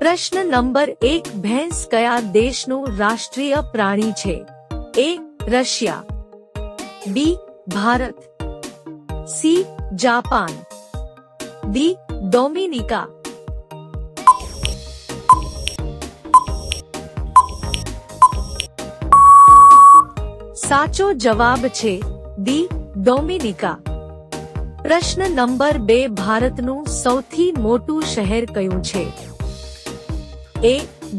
પ્રશ્ન નંબર 1 ભેંસ કયા દેશનું રાષ્ટ્રીય પ્રાણી છે? A. Russia, B. Bharat, C. Japan, D. Dominica. સાચો જવાબ છે D. ડોમિનિકા. પ્રશ્ન નંબર 2 ભારતનું સૌથી મોટું શહેર કયું છે? A.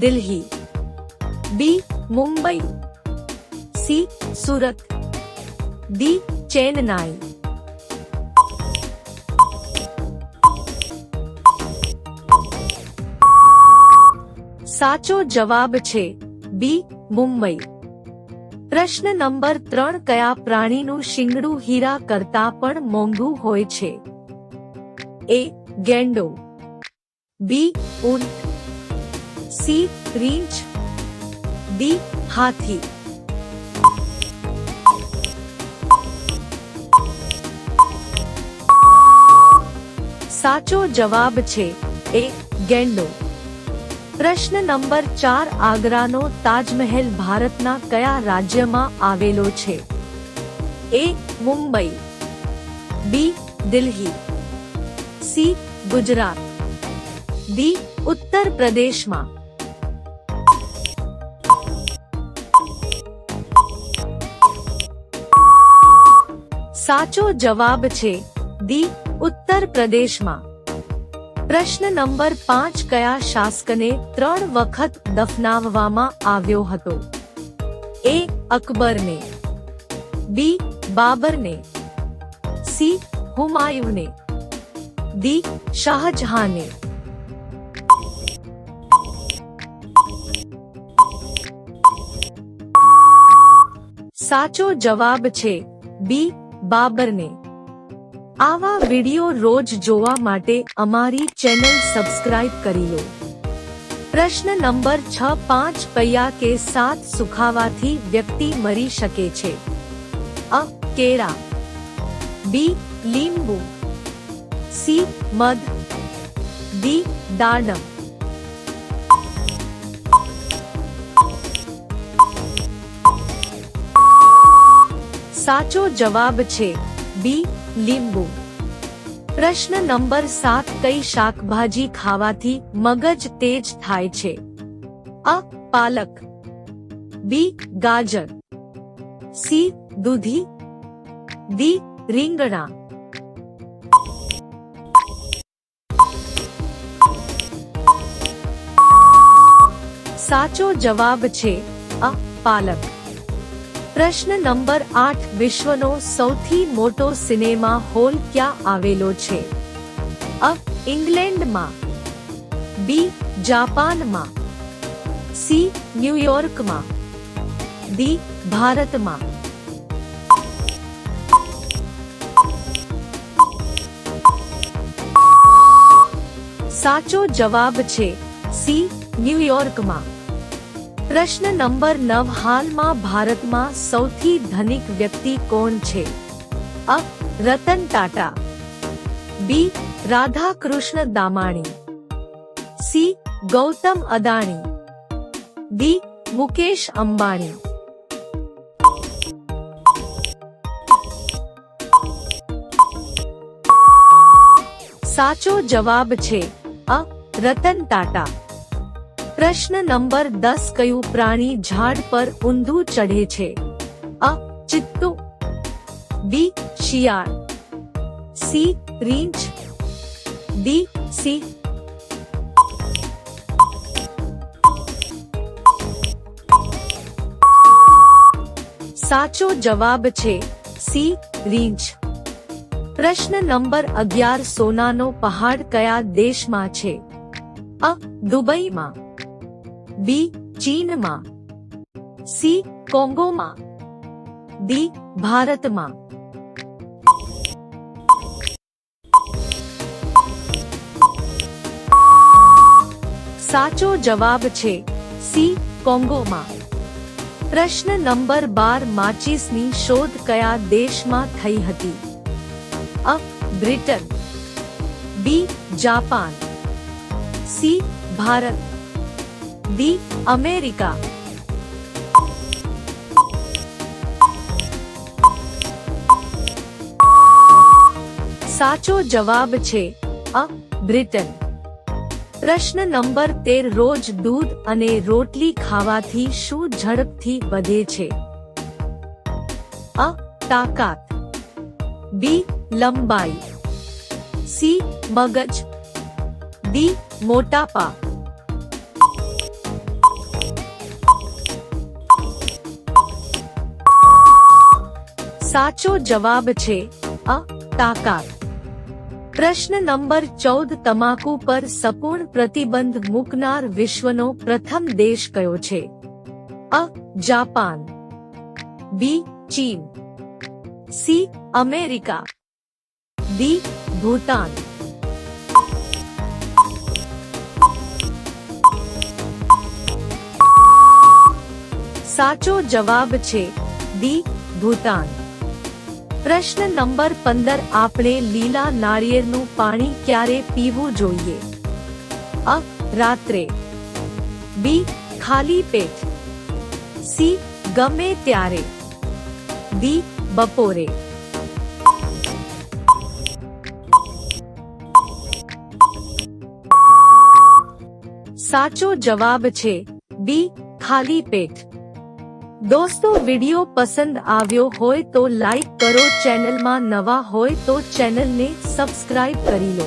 Delhi, B. Mumbai, C. Surat, D. Chennai. સાચો જવાબ છે B. મુંબઈ. પ્રશ્ન નંબર 3 કયા પ્રાણીનું શિંગડું હીરા કરતા પણ મોંઘું હોય છે? A. ગેંડો, B. ઊંટ, C. રીંછ, D. હાથી. સાચો જવાબ છે A. ગેંડો. પ્રશ્ન નંબર 4 આગ્રાનો તાજમહેલ ભારતના કયા રાજ્યમાં આવેલો છે? A. Mumbai, B. Delhi, C. Gujarat, D. ઉત્તર પ્રદેશમાં. સાચો જવાબ છે D. ઉત્તર પ્રદેશમાં. પ્રશ્ન નંબર 5 કયા શાસકને 3 વખત દફનાવવામાં આવ્યો હતો? A. અકબરને, B. બાબરને, C. હુમાયુને, D. શાહજહાંને. સાચો જવાબ છે B. બાબરને. આવા વિડિયો રોજ જોવા માટે અમારી ચેનલ સબસ્ક્રાઇબ કરી લો. પ્રશ્ન નંબર 6 5 પૈયા કે 7 સુખાવાથી વ્યક્તિ મરી શકે છે? A. કેળા, B. લીંબુ, C. મધ, D. દાડમ. સાચો જવાબ છે B. લીંબુ. પ્રશ્ન નંબર 7 કઈ શાકભાજી ખાવાથી મગજ તેજ થાય છે? A. Palak, B. ગાજર, C. દૂધી, D. રીંગણા. સાચો જવાબ છે A. પાલક. પ્રશ્ન નંબર 8 વિશ્વનો સૌથી મોટો સિનેમા હોલ ક્યાં આવેલો છે? A. ઇંગ્લેન્ડમાં, B. જાપાનમાં, C. ન્યુયોર્કમાં, D. ભારતમાં. સાચો જવાબ છે C. ન્યુયોર્કમાં. પ્રશ્ન નંબર 9 હાલમાં ભારતમાં સૌથી ધનિક વ્યક્તિ કોણ છે? A. Ratan Tata, B. Radhakrishna Damani, C. Gautam Adani, D. Mukesh Ambani. સાચો જવાબ છે A. રતન ટાટા. પ્રશ્ન નંબર 10 કયું પ્રાણી ઝાડ પર ઊંધું ચઢે છે? A. ચિત્તું, B. Shiyal, C. રીંછ, D. સિંહ. સાચો જવાબ છે C. રીંછ. પ્રશ્ન નંબર 11 સોનાનો પહાડ કયા દેશમાં છે? A. દુબઈમાં, B. ચીનમાં, C. કોંગોમાં, D. ભારતમાં. સાચો જવાબ છે C. કોંગોમાં. પ્રશ્ન નંબર 12 માચીસની શોધ કયા દેશમાં થઈ હતી? A. Britain, B. Japan, C. Bharat, D America. સાચો જવાબ છે અ બ્રિટન. પ્રશ્ન નંબર 13 રોજ દૂધ અને રોટલી ખાવાથી શું ઝડપથી વધે છે? અ તાકાત, બી લંબાઈ, સી મગજ, ડી મોટાપા. સાચો જવાબ છે અ તાકાત. પ્રશ્ન નંબર 14 તમાકુ પર સંપૂર્ણ પ્રતિબંધ મૂકનાર વિશ્વનો પ્રથમ દેશ કયો છે? અ જાપાન, બી ચીન, સી અમેરિકા, ડી ભૂટાન. સાચો જવાબ છે ડી ભૂટાન. પ્રશ્ન નંબર 15 આપણે લીલા નાળિયેરનું પાણી ક્યારે પીવું જોઈએ? અ રાત્રે, બી ખાલી પેટ, સી ગમે ત્યારે, ડી બપોરે. સાચો જવાબ છે બી ખાલી પેટ. દોસ્તો વિડિયો પસંદ આવ્યો હોય તો લાઈક કરો, ચેનલમાં નવા હોય તો ચેનલને સબસ્ક્રાઇબ કરી લો.